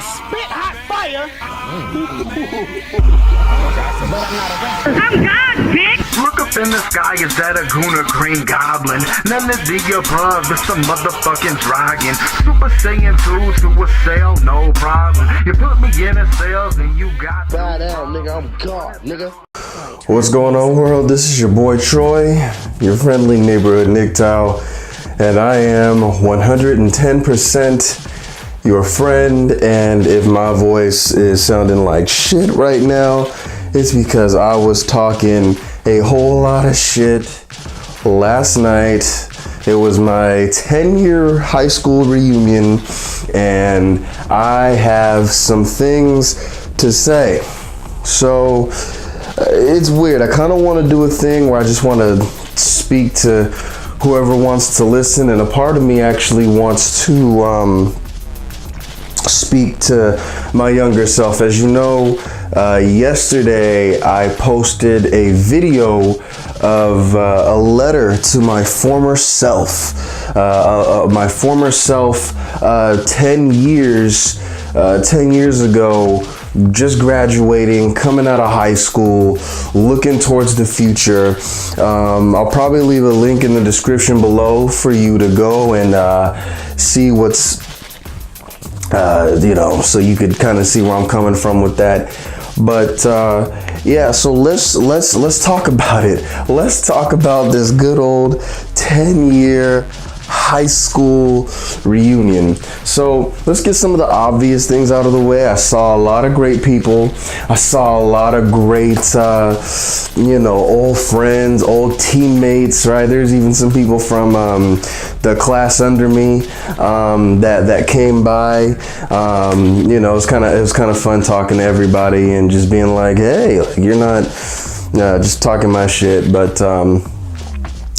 spit hot fire. I'm God, bitch! Look up in the sky, is that a goon or green goblin? None of the above, it's a motherfucking dragon. Super Saiyan 2 to a cell, no problem. You put me in a cells and you got Bow down, nigga, I'm God, nigga. What's going on, world? This is your boy Troy, your friendly neighborhood NGTOW, and I am 110% your friend. And if my voice is sounding like shit right now, it's because I was talking a whole lot of shit last night. It was my 10-year high school reunion, and I have some things to say. So it's weird. I kind of want to do a thing where I just want to speak to whoever wants to listen, and a part of me actually wants to speak to my younger self. As you know, yesterday I posted a video of a letter to my former self. 10 years ago, just graduating, coming out of high school, looking towards the future. I'll probably leave a link in the description below for you to go and see what's so you could kind of see where I'm coming from with that. But yeah, so let's talk about it. Let's talk about this good old 10-year high school reunion. So let's get some of the obvious things out of the way. I saw a lot of great people. I saw a lot of great, old friends, old teammates, right? There's even some people from the class under me that came by. It was kind of fun talking to everybody and just being like, hey, you're not just talking my shit, but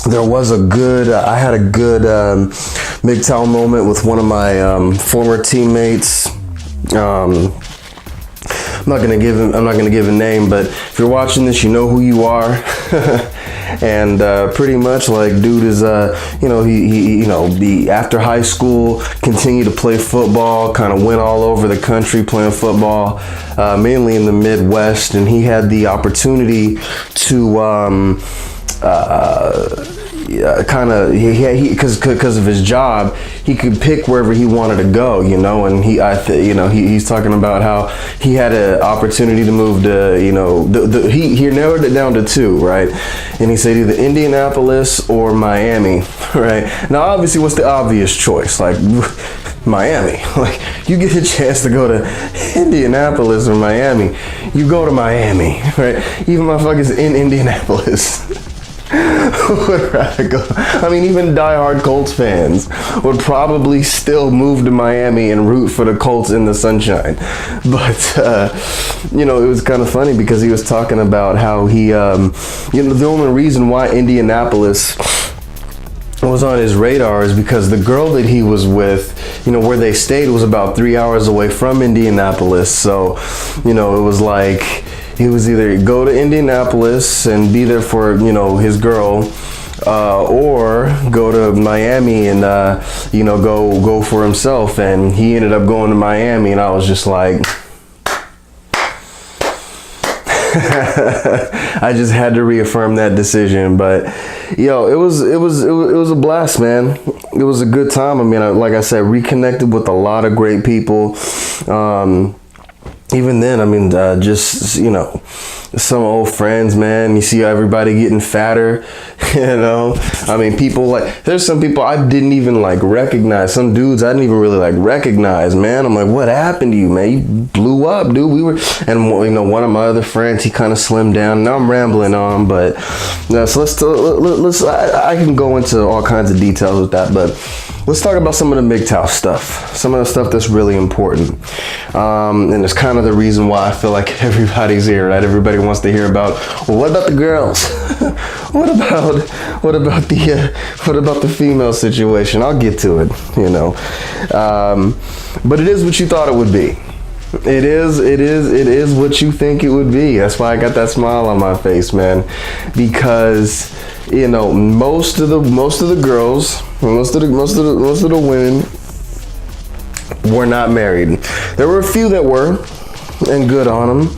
I had a good MGTOW moment with one of my former teammates. I'm not gonna give a name, but if you're watching this, you know who you are. And pretty much, like, dude is he after high school continued to play football, kind of went all over the country playing football, mainly in the Midwest, and he had the opportunity to because of his job, he could pick wherever he wanted to go, and he's talking about how he had an opportunity to move to, he narrowed it down to two, right? And he said either Indianapolis or Miami, right? Now, obviously, what's the obvious choice? Like, Miami. Like, you get a chance to go to Indianapolis or Miami, you go to Miami, right? Even motherfuckers in Indianapolis would rather go. I mean, even diehard Colts fans would probably still move to Miami and root for the Colts in the sunshine. But it was kind of funny because he was talking about how he the only reason why Indianapolis was on his radar is because the girl that he was with, where they stayed was about 3 hours away from Indianapolis. So it was like he was either go to Indianapolis and be there for, his girl, or go to Miami and, go for himself. And he ended up going to Miami, and I was just like, I just had to reaffirm that decision. But it was a blast, man. It was a good time. I mean, like I said, reconnected with a lot of great people. Even then, I mean, some old friends, man. You see everybody getting fatter, I mean, people there's some people I didn't even recognize. Some dudes I didn't even really recognize, man. I'm like, what happened to you, man? You blew up, dude. And one of my other friends, he kind of slimmed down. Now I'm rambling on, but so let's I can go into all kinds of details with that, but let's talk about some of the MGTOW stuff, some of the stuff that's really important. And it's kind of the reason why I feel like everybody's here, right? Everybody wants to hear about, well, what about the girls? what about the female situation? I'll get to it, but it is what you thought it would be. It is what you think it would be. That's why I got that smile on my face, man, because most of the girls, most of the women were not married. There were a few that were, and good on them,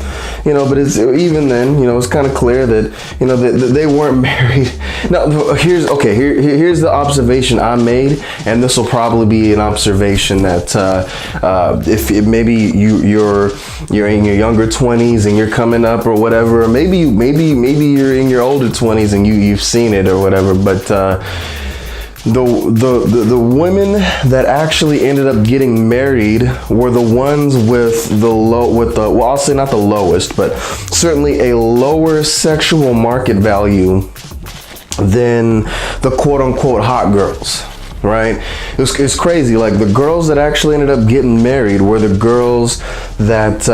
you know, but it's even then, you know, it's kind of clear that, you know, that they weren't married. Now, here's the observation I made, and this will probably be an observation that if maybe you're in your younger 20s and you're coming up or whatever, or maybe you're in your older 20s and you've seen it or whatever, but the women that actually ended up getting married were the ones with well, I'll say not the lowest, but certainly a lower sexual market value than the quote unquote hot girls. Right? It's crazy. Like, the girls that actually ended up getting married were the girls that,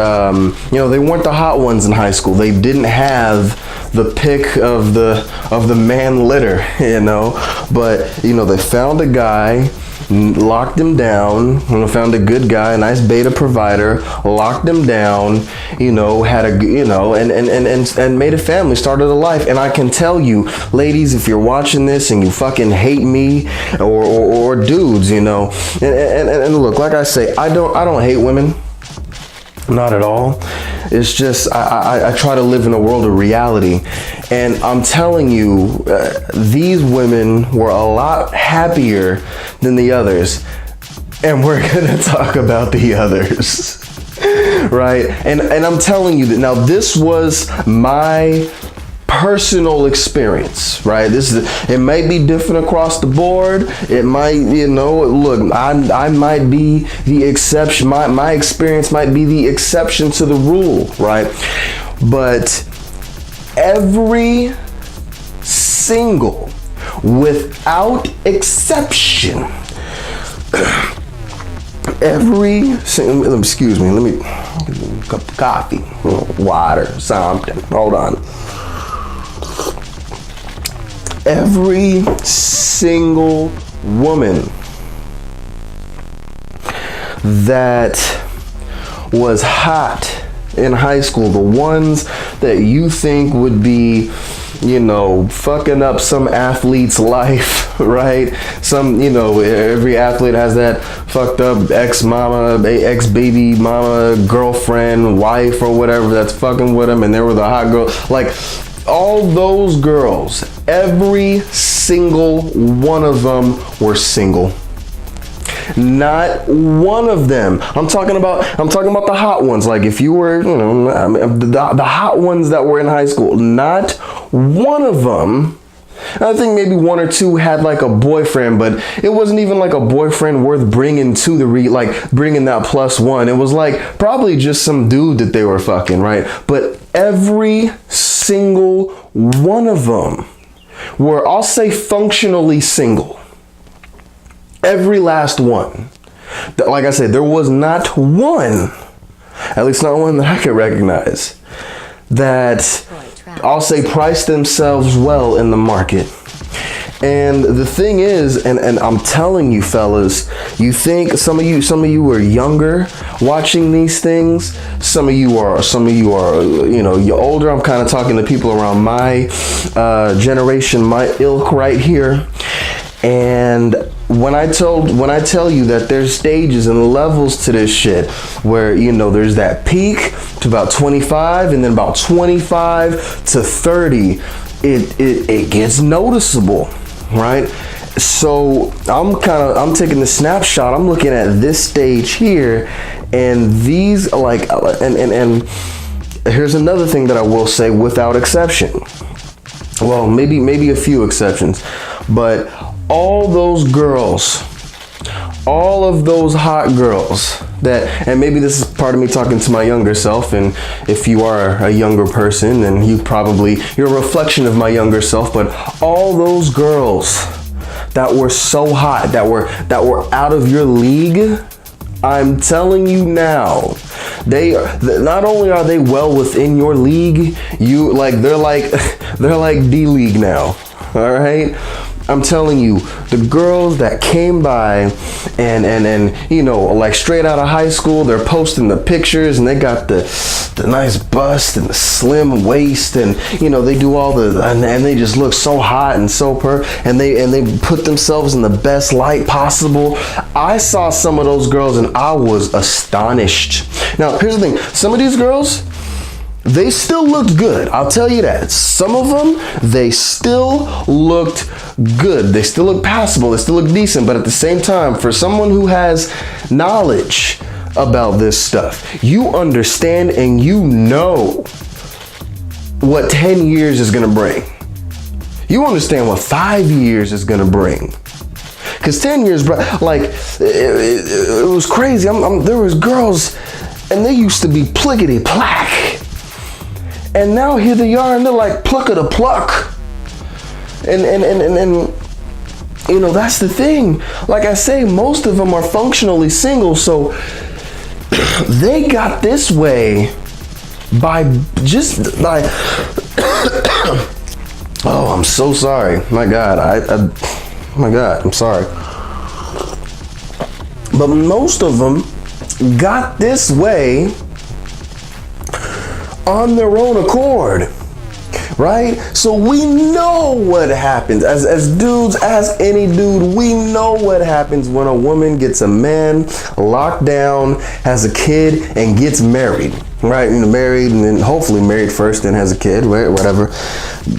you know, they weren't the hot ones in high school. They didn't have the pick of the man litter, you know, but, you know, they found a guy, locked him down, you know, found a good guy, a nice beta provider, locked him down, you know, had a, you know, and made a family, started a life. And I can tell you, ladies, if you're watching this and you fucking hate me, or dudes, you know, and look, like I say, I don't hate women. Not at all. It's just I try to live in a world of reality, and I'm telling you, these women were a lot happier than the others, and we're gonna talk about the others, right? And I'm telling you that now, this was my personal experience, right? It might be different across the board. It might, you know, look, I might be the exception. My experience might be the exception to the rule, right? But every single, without exception, every single, excuse me, let me get a cup of coffee, water, something. Hold on. Every single woman that was hot in high school, the ones that you think would be, you know, fucking up some athlete's life, right? Some, you know, every athlete has that fucked up ex-mama, ex-baby mama, girlfriend, wife, or whatever that's fucking with them, and they were the hot girl. Like, all those girls, every single one of them were single. Not one of them. I'm talking about the hot ones. Like, if you were, you know, the hot ones that were in high school, not one of them. I think maybe one or two had like a boyfriend, but it wasn't even like a boyfriend worth bringing to the bringing that +1. It was like probably just some dude that they were fucking, right? But every single one of them were, I'll say, functionally single. Every last one. Like I said, there was not one, at least not one that I could recognize, that, I'll say, priced themselves well in the market. And the thing is, and I'm telling you, fellas, you think some of you are younger watching these things. Some of you are, you know, you're older. I'm kind of talking to people around my generation, my ilk right here. And when I tell you that there's stages and levels to this shit, where, you know, there's that peak to about 25, and then about 25 to 30, it gets noticeable, right? So I'm taking the snapshot. I'm looking at this stage here, and these, like, and here's another thing that I will say, without exception. Well, maybe a few exceptions, but all those girls, all of those hot girls that, and maybe this is part of me talking to my younger self, and if you are a younger person, then you're a reflection of my younger self, but all those girls that were so hot, that were out of your league, I'm telling you now, not only are they well within your league, they're like D League now. All right, I'm telling you, the girls that came by and you know, like straight out of high school, they're posting the pictures and they got the nice bust and the slim waist, and you know, they do all the and they just look so hot and so and they put themselves in the best light possible. I saw some of those girls and I was astonished. Now, here's the thing. Some of these girls, they still looked good. I'll tell you that. Some of them, they still looked good. They still look passable. They still look decent. But at the same time, for someone who has knowledge about this stuff, you understand and you know what 10 years is going to bring. You understand what 5 years is going to bring. Because 10 years, like, it was crazy. There was girls, and they used to be plickety-plack. And now here they are, and they're like pluck-a-da-pluck. And you know, that's the thing. Like I say, most of them are functionally single, so they got this way by oh, I'm so sorry. My God, my God, I'm sorry. But most of them got this way on their own accord, right? So we know what happens as dudes, as any dude, we know what happens when a woman gets a man locked down, has a kid, and gets married, right? You know, married and then hopefully married first, then has a kid, right? Whatever.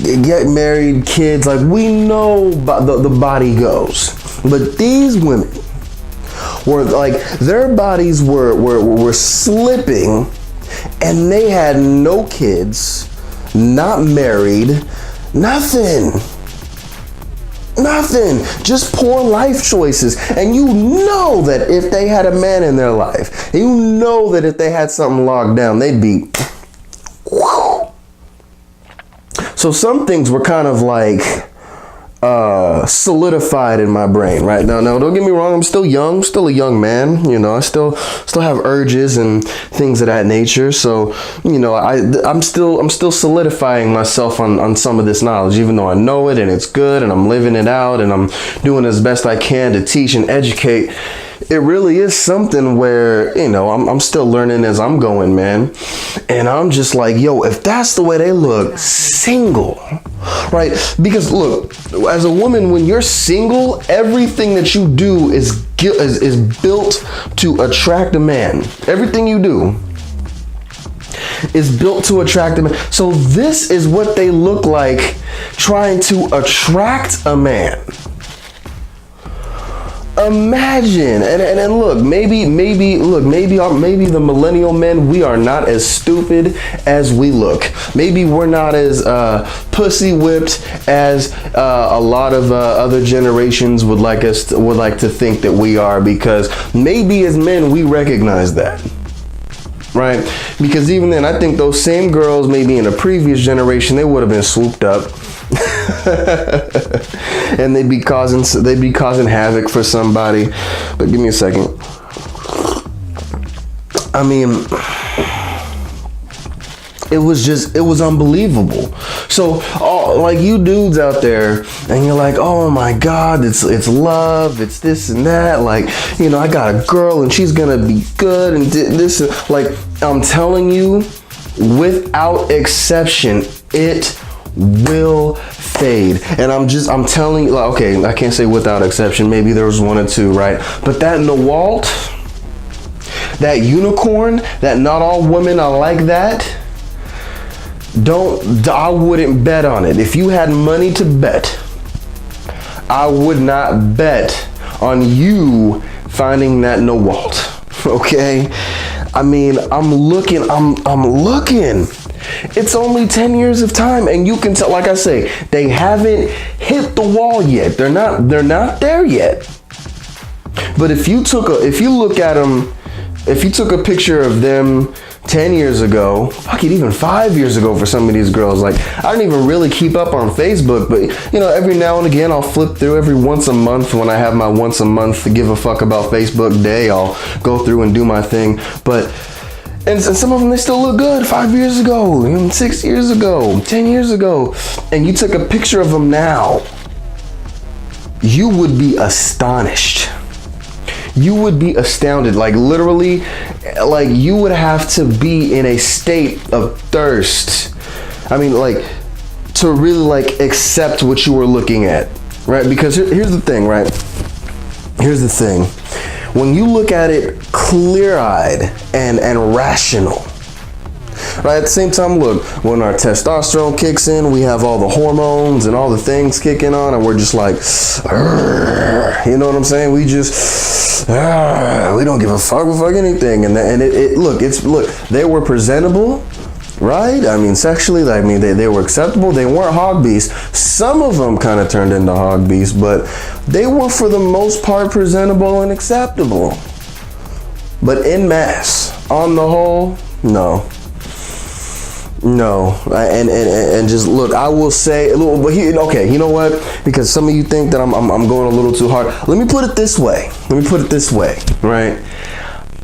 Get married, kids, like we know the body goes. But these women were like, their bodies were slipping, and they had no kids, not married, nothing, just poor life choices. And you know that if they had a man in their life, you know that if they had something locked down, they'd be, whew. So some things were kind of like solidified in my brain, right? Now, don't get me wrong, I'm still young, still a young man, you know, I still have urges and things of that nature. So, you know, I'm still solidifying myself on some of this knowledge, even though I know it and it's good and I'm living it out and I'm doing as best I can to teach and educate. It really is something where, you know, I'm still learning as I'm going, man. And I'm just like, yo, if that's the way they look, single, right? Because look, as a woman, when you're single, everything that you do is built to attract a man. Everything you do is built to attract a man. So this is what they look like trying to attract a man. Imagine, and look, maybe the millennial men, we are not as stupid as we look. Maybe we're not as pussy whipped as a lot of other generations would like to think that we are, because maybe as men we recognize that. Right? Because even then, I think those same girls, maybe in a previous generation, they would have been swooped up. And they'd be causing havoc for somebody. But give me a second. I mean, it was unbelievable. So, like you dudes out there, and you're like, oh my God, it's love, it's this and that. Like, you know, I got a girl and she's gonna be good and this. Like, I'm telling you, without exception, it will fade. And I'm telling you, okay, I can't say without exception, maybe there was one or two, right? But that NGTOW, that unicorn, that not all women are like that, I wouldn't bet on it. If you had money to bet, I would not bet on you finding that NGTOW, okay? I mean, I'm looking. It's only 10 years of time, and you can tell, like I say, they haven't hit the wall yet. They're not there yet. But if you took a picture of them 10 years ago, fuck it, even 5 years ago for some of these girls, like, I don't even really keep up on Facebook, but you know, every now and again I'll flip through. Every once a month, when I have my once a month give a fuck about Facebook day, I'll go through and do my thing. But and some of them, they still look good 5 years ago, 6 years ago, 10 years ago, and you took a picture of them now, you would be astonished. You would be astounded. Like literally, like you would have to be in a state of thirst. I mean, like to really like accept what you were looking at, right? Because here's the thing, right? Here's the thing. When you look at it clear-eyed and rational, right? At the same time, look, when our testosterone kicks in, we have all the hormones and all the things kicking on, and we're just like, you know what I'm saying? We just, we don't give a fuck with anything. And look, they were presentable, right? I mean, sexually, I mean, they were acceptable. They weren't hog beasts. Some of them kind of turned into hog beasts, but they were for the most part presentable and acceptable. But en masse, on the whole, no. No, and just look, I will say, okay, you know what? Because some of you think that I'm going a little too hard. Let me put it this way, right?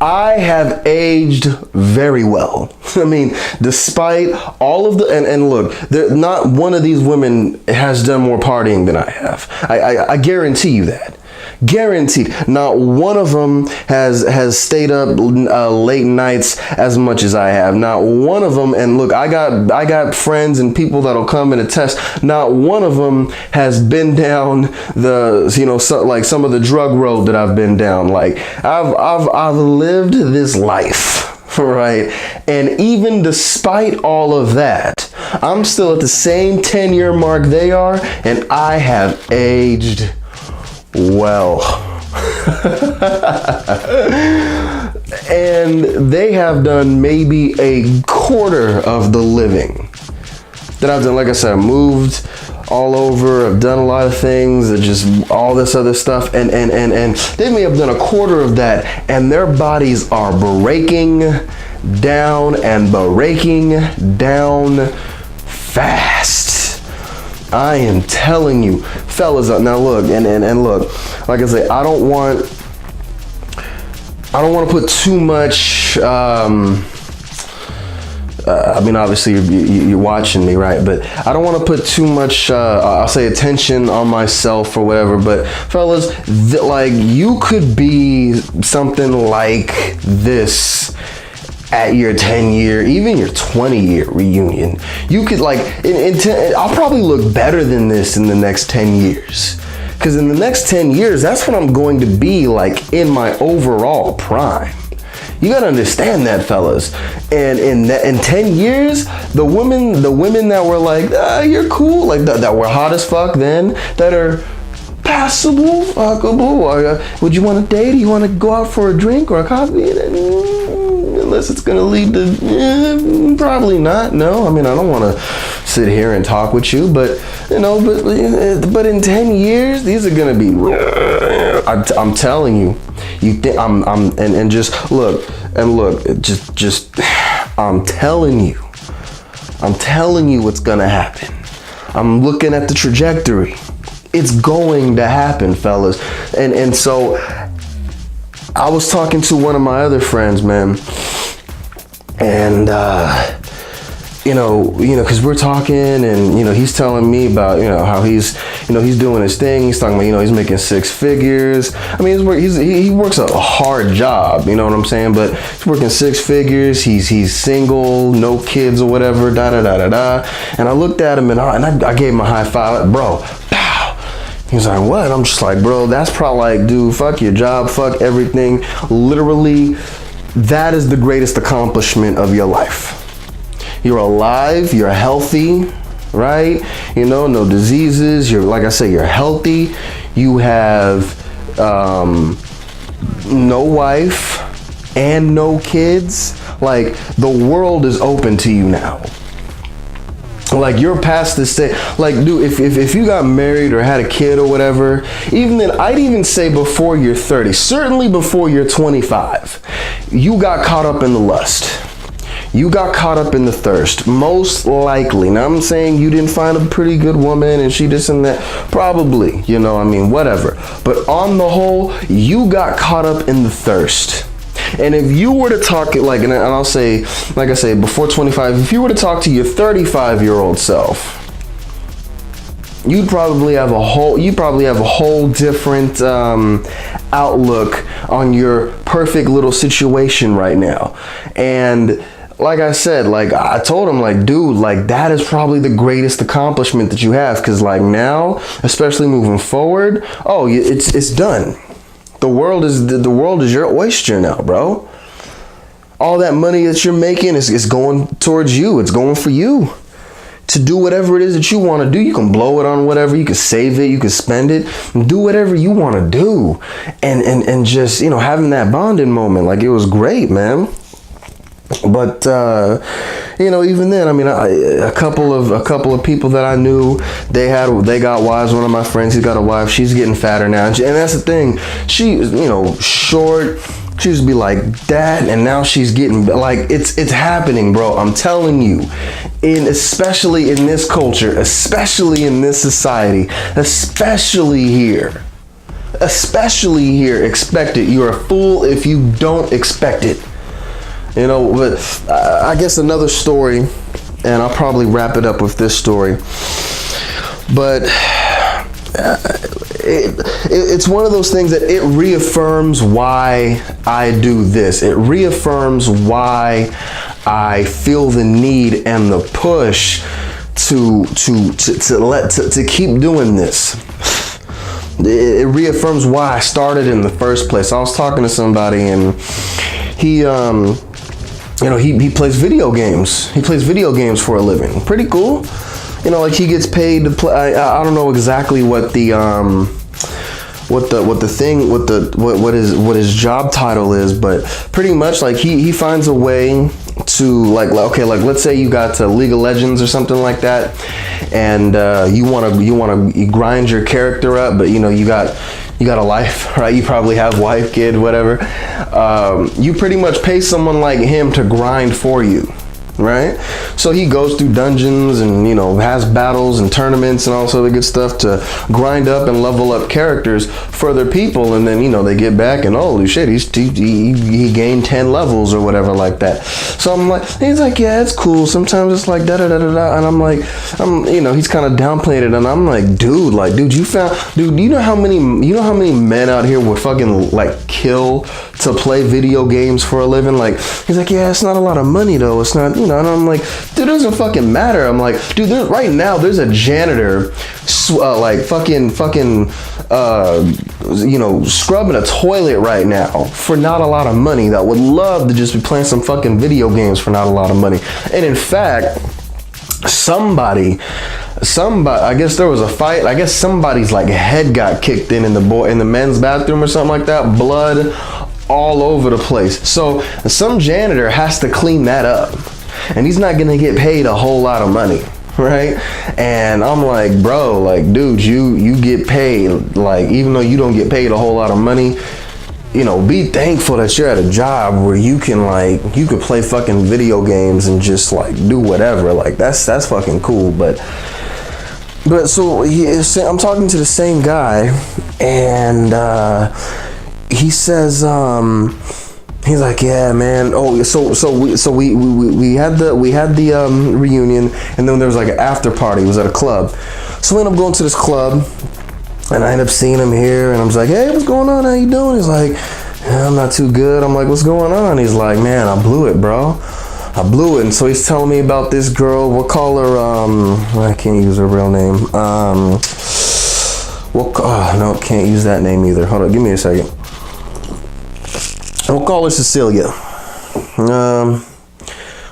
I have aged very well. I mean, despite all of the, and look, not one of these women has done more partying than I have. I guarantee you that. Guaranteed. Not one of them has stayed up late nights as much as I have. Not one of them. And look, I got friends and people that'll come and attest. Not one of them has been down the, you know, like some of the drug road that I've been down. Like I've lived this life, right? And even despite all of that, I'm still at the same 10-year mark they are, and I have aged well. And they have done maybe a quarter of the living that I've done. Like I said, I moved all over, I've done a lot of things, just all this other stuff, and they may have done a quarter of that, and their bodies are breaking down fast. I am telling you, fellas. Now look, and look, like I say, I don't want to put too much. I mean, obviously you're watching me, right? But I don't want to put too much, I'll say, attention on myself or whatever. But fellas, like you could be something like this at your 10-year, even your 20-year reunion. You could like, I'll probably look better than this in the next 10 years. Because in the next 10 years, that's when I'm going to be like in my overall prime. You gotta understand that, fellas. And in 10 years, the women that were like, you're cool, like that were hot as fuck then, that are passable, fuckable, would you want to date? You want to go out for a drink or a coffee? Unless it's gonna lead to, probably not. No, I mean, I don't want to sit here and talk with you, but you know, but in 10 years, these are gonna be. I'm telling you, you think and just look, just I'm telling you what's gonna happen. I'm looking at the trajectory. It's going to happen, fellas. And so I was talking to one of my other friends, man, and you know, because we're talking, and you know, he's telling me about, you know, how he's doing his thing. He's talking about, you know, he's making 6 figures. I mean, he works a hard job, you know what I'm saying? But he's working 6 figures. He's single, no kids or whatever. Da da da da da. And I looked at him and I gave him a high five, like, bro. He's like, what? I'm just like, bro, that's probably like, dude, fuck your job, fuck everything. Literally, that is the greatest accomplishment of your life. You're alive, you're healthy, right? You know, no diseases. You're, like I say, you're healthy. You have no wife and no kids. Like, the world is open to you now. Like, you're past this stage. Like, dude, if you got married or had a kid or whatever, even then, I'd even say before you're 30, certainly before you're 25, you got caught up in the lust. You got caught up in the thirst, most likely. Now, I'm saying you didn't find a pretty good woman and she this and that. Probably, you know, I mean, whatever. But on the whole, you got caught up in the thirst. And if you were to talk, like, and I'll say, like I say, before 25, if you were to talk to your 35-year-old self, you probably have a whole different outlook on your perfect little situation right now. And like I said, like I told him, like, dude, like that is probably the greatest accomplishment that you have, because like now, especially moving forward, oh, it's done. The world is your oyster now, bro. All that money that you're making is going towards you. It's going for you to do whatever it is that you want to do. You can blow it on whatever. You can save it. You can spend it. Do whatever you want to do, and just, you know, having that bonding moment, like, it was great, man. But you know, even then, I mean, a couple of people that I knew, they got wives. One of my friends, he's got a wife. She's getting fatter now, and that's the thing. She, you know, short. She used to be like that, and now she's getting, like, it's happening, bro. I'm telling you, especially in this culture, especially in this society, especially here, expect it. You're a fool if you don't expect it. You know, but I guess another story, and I'll probably wrap it up with this story, but it's one of those things that it reaffirms why I do this. It reaffirms why I feel the need and the push to keep doing this. It reaffirms why I started in the first place. I was talking to somebody, and he you know, he plays video games. He plays video games for a living. Pretty cool. You know, like, he gets paid to play. I don't know exactly what his job title is, but pretty much, like, he finds a way to, like okay, like, let's say you got to League of Legends or something like that, and you wanna grind your character up, but you know, you got a life, right? You probably have wife, kid, whatever. You pretty much pay someone like him to grind for you, right? So he goes through dungeons and, you know, has battles and tournaments and all sort of good stuff to grind up and level up characters for other people, and then, you know, they get back and holy shit, he gained 10 levels or whatever like that. So he's like, yeah, it's cool. Sometimes it's like da da da da da, and I'm like, you know, he's kind of downplaying it, and I'm like, dude, you know how many men out here would fucking like kill to play video games for a living? Like, he's like, yeah, it's not a lot of money though. It's not, you know, and I'm like, dude, it doesn't fucking matter. I'm like, dude, right now there's a janitor, like fucking, you know, scrubbing a toilet right now for not a lot of money, that would love to just be playing some fucking video games for not a lot of money. And in fact, somebody, I guess there was a fight. I guess somebody's like head got kicked in the men's bathroom or something like that. Blood all over the place. So some janitor has to clean that up, and he's not gonna get paid a whole lot of money, right? And I'm like, bro, like, dude, you get paid, like, even though you don't get paid a whole lot of money, you know, be thankful that you're at a job where you can play fucking video games and just like do whatever. Like, that's fucking cool. But so I'm talking to the same guy, and he says, he's like, yeah, man. Oh, so we had the reunion, and then there was like an after party. It was at a club. So we ended up going to this club, and I ended up seeing him here, and I was like, hey, what's going on? How you doing? He's like, yeah, I'm not too good. I'm like, what's going on? He's like, man, I blew it, bro. I blew it. And so he's telling me about this girl. We'll call her, I can't use her real name. No, can't use that name either. Hold on, give me a second. We'll call her Cecilia.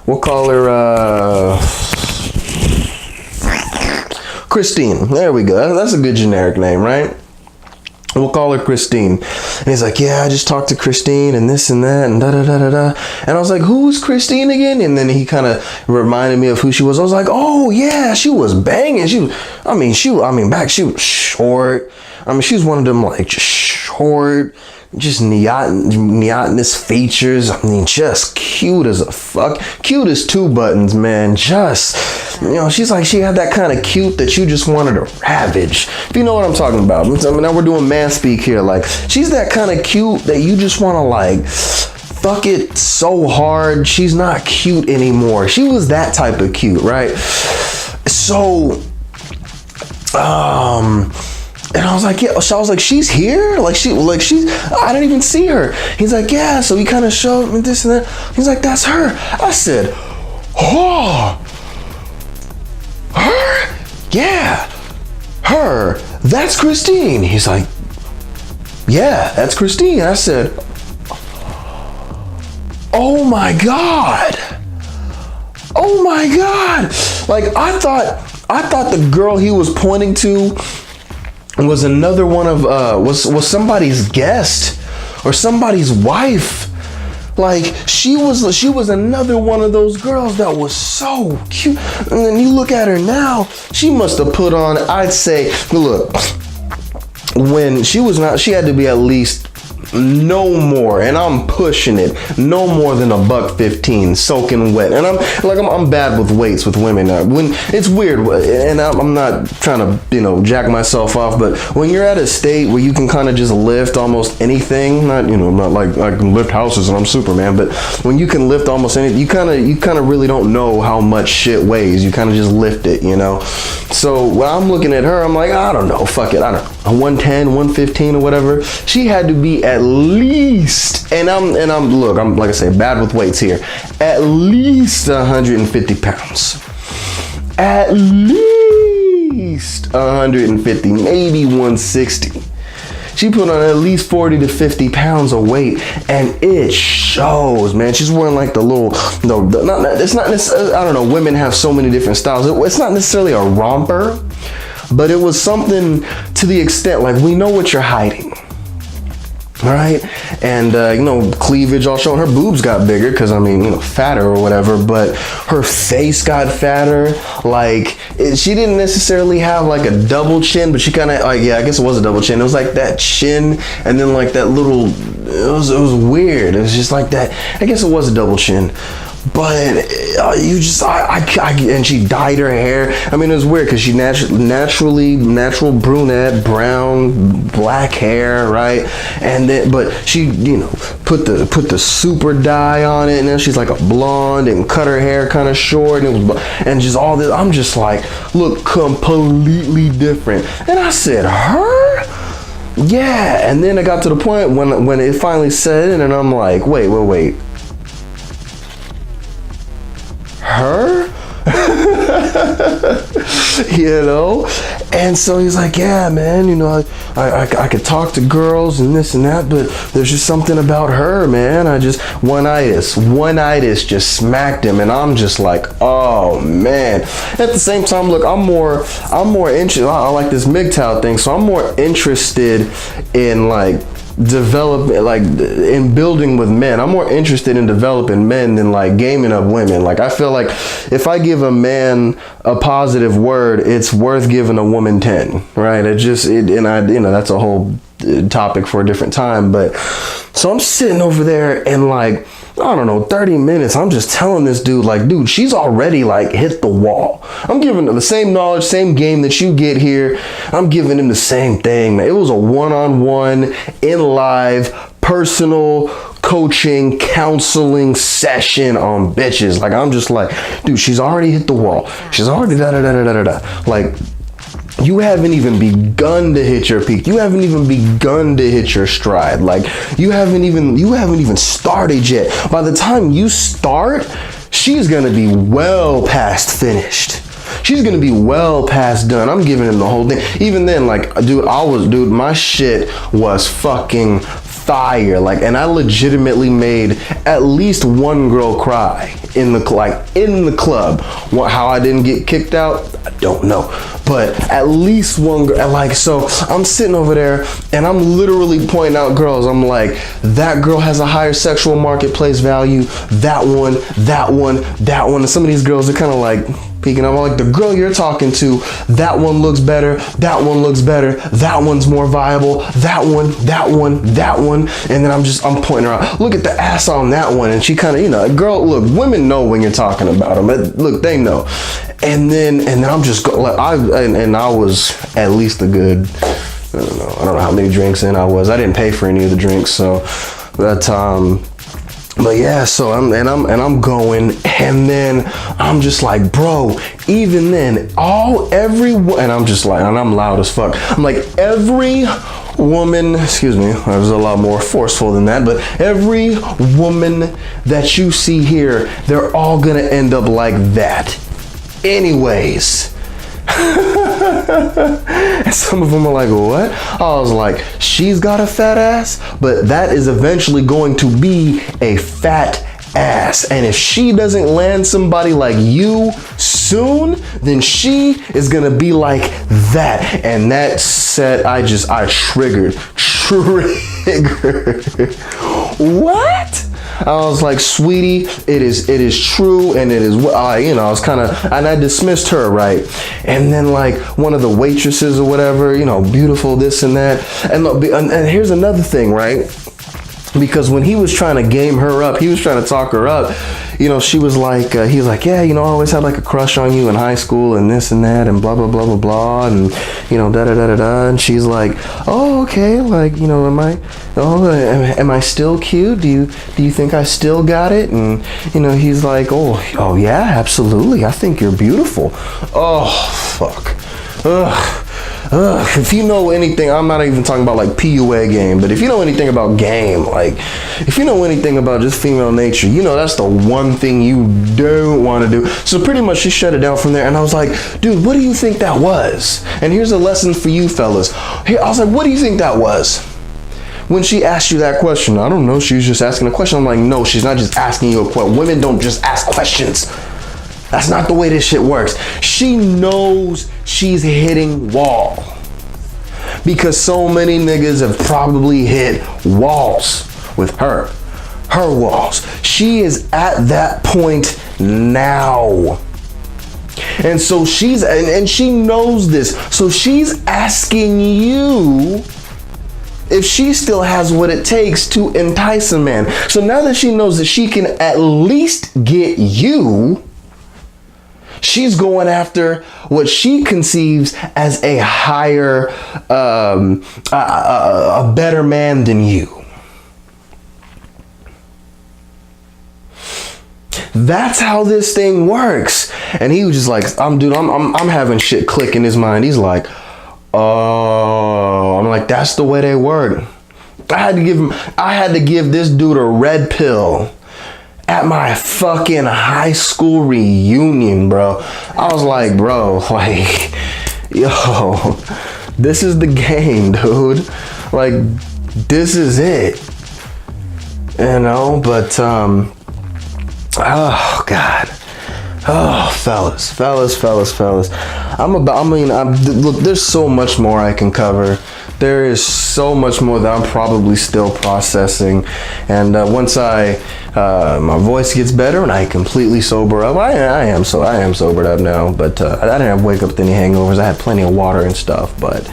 We'll call her Christine. There we go. That's a good generic name, right? We'll call her Christine. And he's like, yeah, I just talked to Christine and this and that and da da da da da. And I was like, who's Christine again? And then he kind of reminded me of who she was. I was like, oh yeah, she was banging. She was short. I mean, she was one of them, like, just short, just neotenous features. I mean, just cute as a fuck. Cute as two buttons, man. Just, you know, she's like, she had that kind of cute that you just wanted to ravage. If you know what I'm talking about. I mean, now we're doing man speak here. Like, she's that kind of cute that you just want to, like, fuck it so hard. She's not cute anymore. She was that type of cute, right? So And I was like, yeah. So I was like, she's here? Like she's, I didn't even see her. He's like, yeah. So he kind of showed me this and that. He's like, that's her. I said, oh, her? Yeah, her. That's Christine. He's like, yeah, that's Christine. I said, oh my God. Oh my God. Like I thought the girl he was pointing to was another one of was somebody's guest or somebody's wife. Like she was another one of those girls that was so cute. And then you look at her now, she must have put on, I'd say, look, when she was not, she had to be at least no more, and I'm pushing it, no more than $1.15 soaking wet. And I'm bad with weights with women. When it's weird, and I'm not trying to jack myself off, but when you're at a state where you can kind of just lift almost anything, not like I can lift houses and I'm Superman, but when you can lift almost anything, you kind of really don't know how much shit weighs. You kind of just lift it, So when I'm looking at her, I'm like, I don't know, fuck it, I don't know, 110, 115 or whatever. She had to be at least, and I'm like I say, bad with weights here, at least 150 pounds. At least 150, maybe 160. She put on at least 40 to 50 pounds of weight, and it shows, man. She's wearing like the little, it's not necessarily, I don't know, women have so many different styles. It's not necessarily a romper, but it was something to the extent, like, we know what you're hiding. All right, and cleavage all showing. Her boobs got bigger because fatter or whatever, but her face got fatter. Like she didn't necessarily have like a double chin, but she kind of I guess it was a double chin. It was like that chin, and then like that little. It was weird. It was just like that. I guess it was a double chin. But and she dyed her hair. It was weird because she natural brunette, brown, black hair, right? And then, but she, put the super dye on it, and then she's like a blonde and cut her hair kind of short, and just all this. I'm just like, look, completely different. And I said, her? Yeah. And then it got to the point when it finally set in, and I'm like, wait. Her? And so he's like, yeah, man, I could talk to girls and this and that, but there's just something about her, man. One-itis just smacked him, and I'm just like, oh man. At the same time, look, I'm more interested. I like this MGTOW thing, so I'm more interested in like in building with men. I'm more interested in developing men than like gaming up women. Like I feel like if I give a man a positive word, it's worth giving a woman 10, right? That's a whole topic for a different time. But so I'm sitting over there and like, I don't know, 30 minutes, I'm just telling this dude, like, dude, she's already like hit the wall. I'm giving her the same knowledge, same game that you get here. I'm giving him the same thing, man. It was a one-on-one, in live, personal coaching, counseling session on bitches. Like, I'm just like, dude, she's already hit the wall. She's already da-da-da-da-da-da. Like, you haven't even begun to hit your peak. You haven't even begun to hit your stride. Like you haven't even started yet. By the time you start, she's gonna be well past finished. She's gonna be well past done. I'm giving him the whole thing. Even then, like, dude, my shit was fucking fire. Like, and I legitimately made at least one girl cry in the club. How I didn't get kicked out, I don't know. But at least one girl, like, so I'm sitting over there and I'm literally pointing out girls. I'm like, that girl has a higher sexual marketplace value. That one. And some of these girls are kind of like peeking up. I'm like, the girl you're talking to, that one looks better. That one looks better. That one's more viable. That one. And then I'm pointing her out. Look at the ass on that one. And she kind of, girl, look, women know when you're talking about them. Look, they know. And then I'm just like, I was at least a good, I don't know how many drinks in I was. I didn't pay for any of the drinks, so that But yeah, so I'm going, and then I'm just like, bro, even then, and I'm just like, and I'm loud as fuck. I'm like, every woman, excuse me, I was a lot more forceful than that, but every woman that you see here, they're all gonna end up like that. Anyways. And some of them are like, what? I was like, she's got a fat ass, but that is eventually going to be a fat ass. And if she doesn't land somebody like you soon, then she is gonna be like that. And that set, I triggered. What? I was like, sweetie, it is true, and it is, I was kind of, and I dismissed her, right? And then like one of the waitresses or whatever, beautiful, this and that. And look, and here's another thing, right? Because when he was trying to game her up, he was trying to talk her up, she was like, he was like, yeah, I always had like a crush on you in high school and this and that and blah, blah, blah, blah, blah. And, da-da-da-da-da. And she's like, oh, okay. Like, am I still cute? Do you think I still got it? And, he's like, oh yeah, absolutely. I think you're beautiful. Oh, fuck. Ugh. If you know anything, I'm not even talking about like PUA game, but if you know anything about game, like if you know anything about just female nature, that's the one thing you don't want to do. So pretty much she shut it down from there, and I was like, dude, what do you think that was? And here's a lesson for you fellas. I was like, what do you think that was? When she asked you that question, I don't know, she was just asking a question. I'm like, no, she's not just asking you a question. Women don't just ask questions. That's not the way this shit works. She knows she's hitting wall. Because so many niggas have probably hit walls with her. Her walls. She is at that point now. And so and she knows this. So she's asking you if she still has what it takes to entice a man. So now that she knows that she can at least get you, she's going after what she conceives as a higher, a better man than you. That's how this thing works. And he was just like, I'm having shit click in his mind. He's like, oh, I'm like, that's the way they work. I had to give this dude a red pill at my fucking high school reunion, bro. I was like, bro, like, yo, this is the game, dude. Like, this is it. But, oh, God. Oh, fellas. Look, there's so much more I can cover. There is so much more that I'm probably still processing. And once my voice gets better and I completely sober up, I am sobered up now, but I didn't have wake up with any hangovers. I had plenty of water and stuff, but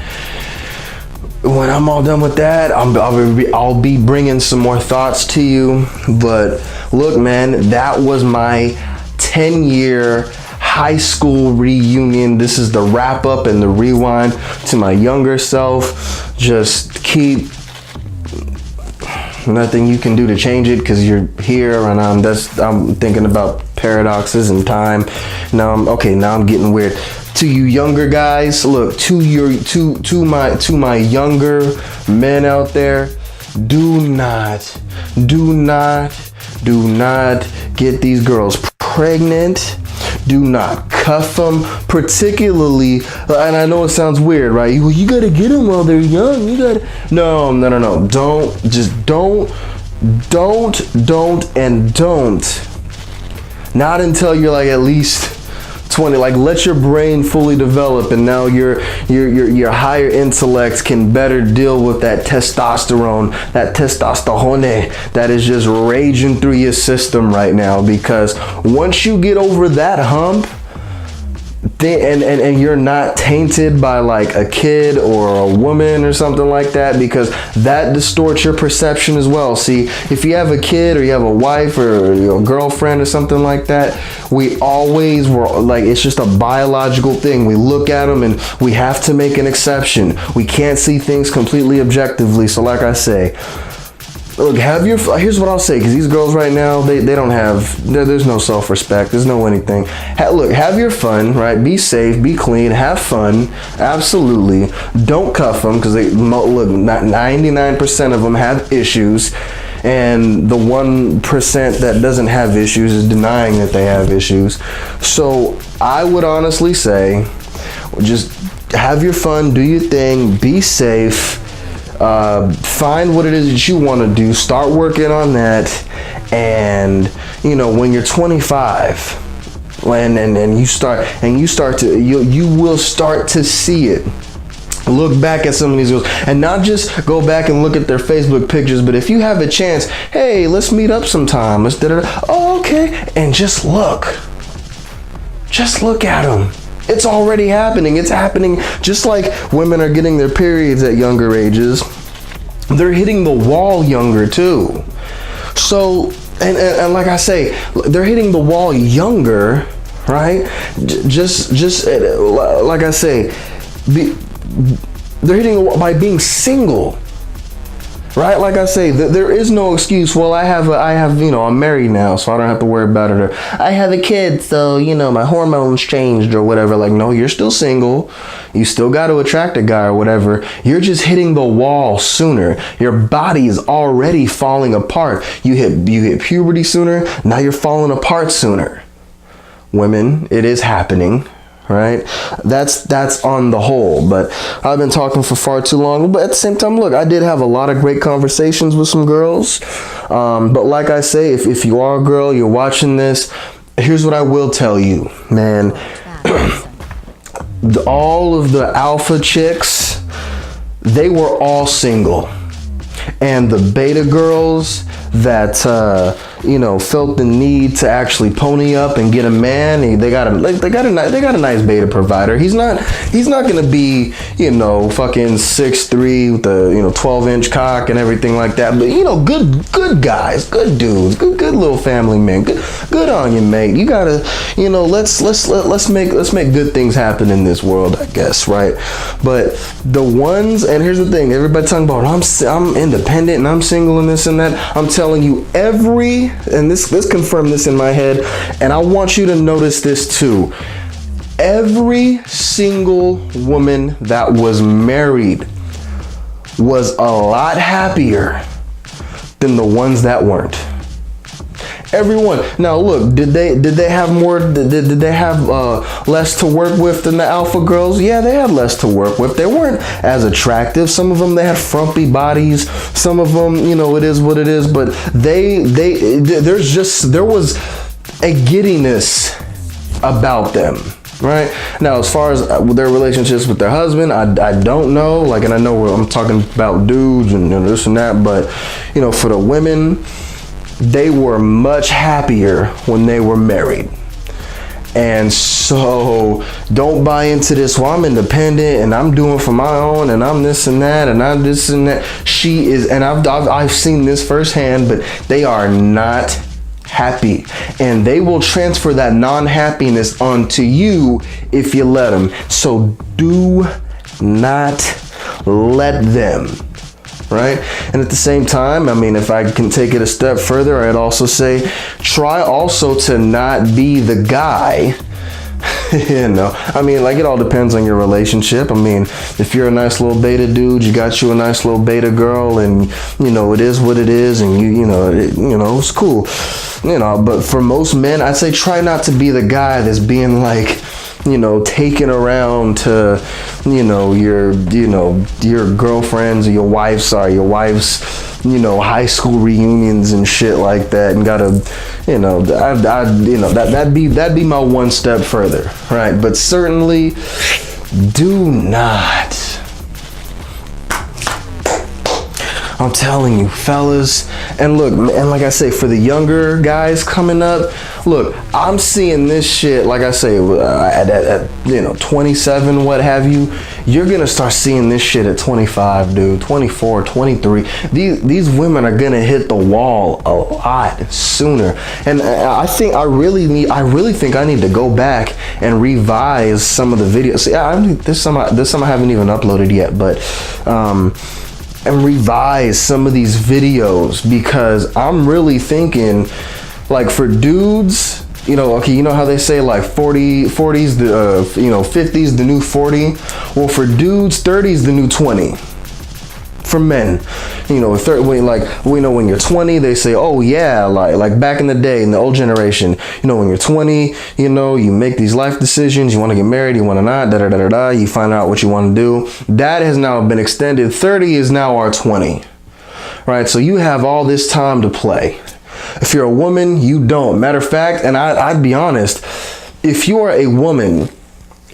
when I'm all done with that, I'll be bringing some more thoughts to you. But look, man, that was my 10-year high school reunion. This is the wrap up and the rewind to my younger self. Just keep, nothing you can do to change it because you're here, and I'm thinking about paradoxes and time. Now I'm getting weird. To you younger guys, look, to my younger men out there, do not get these girls pregnant. Do not cuff them, particularly, and I know it sounds weird, right? You gotta get them while they're young. No. Don't. Not until you're like at least 20. Like, let your brain fully develop, and now your higher intellect can better deal with that testosterone that is just raging through your system right now. Because once you get over that hump, and you're not tainted by like a kid or a woman or something like that, because that distorts your perception as well. See, if you have a kid or you have a wife or a girlfriend or something like that, we always were like, it's just a biological thing. We look at them and we have to make an exception. We can't see things completely objectively. So like I say, Look, here's what I'll say, because these girls right now, they don't have, there's no self-respect, there's no anything. Look, have your fun, right? Be safe, be clean, have fun, absolutely. Don't cuff them, because look, 99% of them have issues, and the 1% that doesn't have issues is denying that they have issues. So I would honestly say, just have your fun, do your thing, be safe. Find what it is that you want to do, start working on that, and you know, when you're 25 and you will start to see it. Look back at some of these girls, and not just go back and look at their Facebook pictures, but if you have a chance, hey, let's meet up sometime, let's oh, okay, and just look at them. It's already happening. It's happening just like women are getting their periods at younger ages. They're hitting the wall younger too. So, and like I say, they're hitting the wall younger, right? Just like I say, they're hitting the wall by being single. Right, like I say, there is no excuse. Well, I have, you know, I'm married now, so I don't have to worry about it. Or I have a kid, so you know, my hormones changed or whatever. Like, no, you're still single. You still got to attract a guy or whatever. You're just hitting the wall sooner. Your body is already falling apart. You hit puberty sooner. Now you're falling apart sooner. Women, it is happening. Right, that's on the whole, but I've been talking for far too long. But at the same time, look, I did have a lot of great conversations with some girls, but like I say, if you are a girl, you're watching this, here's what I will tell you, man. All of the alpha chicks, they were all single, and the beta girls that you know, felt the need to actually pony up and get a man, they got a nice beta provider. He's not gonna be, you know, fucking 6'3" with the, you know, 12-inch cock and everything like that, but you know, good guys, good dudes, good little family men. Good on you, mate. You gotta, you know, let's make good things happen in this world, I guess, right? But the ones, and here's the thing, everybody talking about I'm independent and I'm single and this and that. I'm telling you, and this confirmed this in my head, and I want you to notice this too. Every single woman that was married was a lot happier than the ones that weren't. Everyone. Now look, did they have more? Did they have less to work with than the alpha girls? Yeah, they had less to work with. They weren't as attractive. Some of them, they had frumpy bodies. Some of them, you know, it is what it is. But there was a giddiness about them. Right now, as far as their relationships with their husband, I don't know. Like, and I know I'm talking about dudes and this and that, but you know, for the women, they were much happier when they were married. And so don't buy into this, well, I'm independent and I'm doing for my own and I'm this and that and I'm this and that. She is, and I've seen this firsthand, but they are not happy, and they will transfer that non-happiness onto you if you let them. So do not let them. Right? And at the same time, I mean, if I can take it a step further, I'd also say, try also to not be the guy. You know, I mean, like, it all depends on your relationship. I mean, if you're a nice little beta dude, you got you a nice little beta girl, and you know, it is what it is, and you know, it's cool. You know, but for most men, I'd say try not to be the guy that's being like, you know, taken around to, you know, your girlfriends or your wife's, you know, high school reunions and shit like that, and gotta, you know, that'd be my one step further, right? But certainly do not. I'm telling you, fellas, and look, and like I say, for the younger guys coming up, look, I'm seeing this shit, like I say, at you know, 27, what have you, you're gonna start seeing this shit at 25, dude, 24, 23. These women are gonna hit the wall a lot sooner, and I really think I need to go back and revise some of the videos. Yeah, there's some I haven't even uploaded yet, but and revise some of these videos, because I'm really thinking, like, for dudes, you know, okay, you know how they say like 40's the, you know, 50's the new 40? Well, for dudes, 30's the new 20. For men, you know, like, we know when you're 20, they say, oh yeah, like back in the day, in the old generation, you know, when you're 20, you know, you make these life decisions, you want to get married, you want to not, you find out what you want to do. That has now been extended. 30 is now our 20, right? So you have all this time to play. If you're a woman, you don't. Matter of fact, and I'd be honest, if you are a woman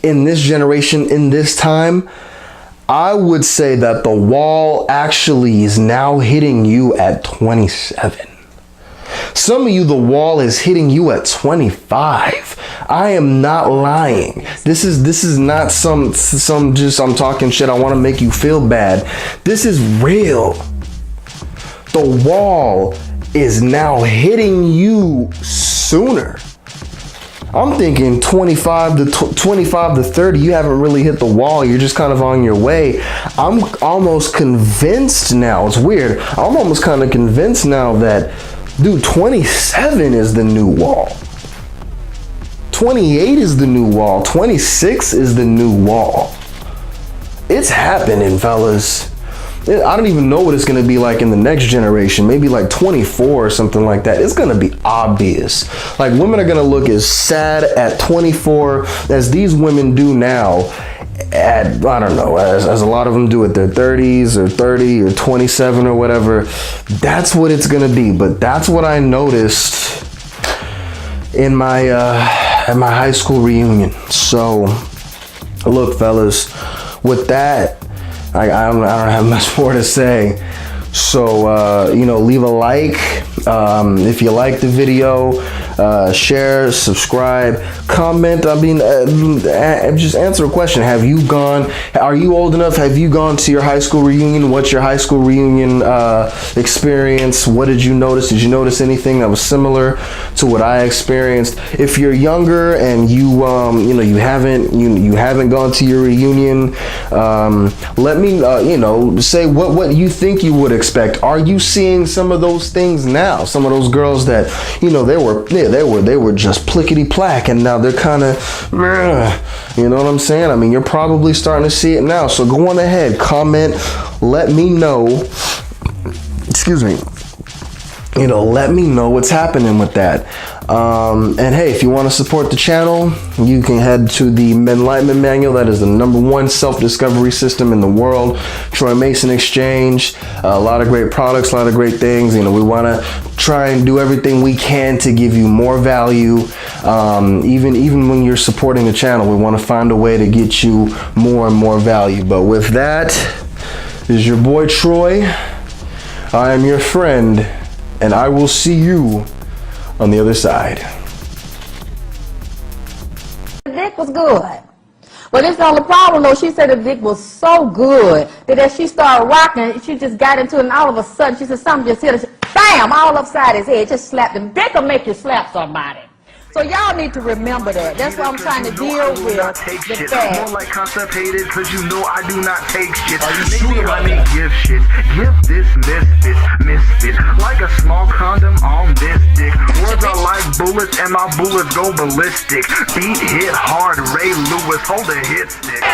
in this generation, in this time, I would say that the wall actually is now hitting you at 27. Some of you, the wall is hitting you at 25. I am not lying. This is not some just I'm talking shit, I want to make you feel bad. This is real. The wall is now hitting you sooner. I'm thinking 25 to 30, you haven't really hit the wall. You're just kind of on your way. I'm almost convinced now. It's weird. I'm almost kind of convinced now that, dude, 27 is the new wall. 28 is the new wall. 26 is the new wall. It's happening, fellas. I don't even know what it's going to be like in the next generation, maybe like 24 or something like that. It's going to be obvious. Like, women are going to look as sad at 24 as these women do now at, I don't know, as a lot of them do at their 30s or 30 or 27 or whatever. That's what it's going to be. But that's what I noticed in my at my high school reunion. So look, fellas, with that, I don't have much more to say. So, you know, leave a like if you like the video, share, subscribe, comment. I mean, just answer a question. Are you old enough? Have you gone to your high school reunion? What's your high school reunion experience? What did you notice? Did you notice anything that was similar to what I experienced? If you're younger and you know, you haven't gone to your reunion, let me you know, say what you think you would expect. Are you seeing some of those things now? Some of those girls that, you know, they were just plickety plack, and now they're kind of, you know what I'm saying? I mean, you're probably starting to see it now. So go on ahead, comment, let me know. Excuse me. You know, let me know what's happening with that. And hey, if you want to support the channel, you can head to the Enlightenment Manual. That is the #1 self-discovery system in the world. Troy Mason Exchange. A lot of great products, a lot of great things. You know, we want to try and do everything we can to give you more value. Even when you're supporting the channel, we want to find a way to get you more and more value. But with that, this is your boy Troy. I am your friend, and I will see you on the other side. The dick was good. But it's the only problem, though. She said the dick was so good that as she started rocking, she just got into it, and all of a sudden, she said something just hit her. Bam! All upside his head. Just slapped him. Dick will make you slap somebody. So y'all need to remember that. That's what I'm trying to deal with. The fact. More like constipated, cause you know I do not take shit. Maybe I may give shit. Give this misfit. Like a small condom on this dick. Words are like bullets and my bullets go ballistic. Beat hit hard, Ray Lewis, hold a hit stick.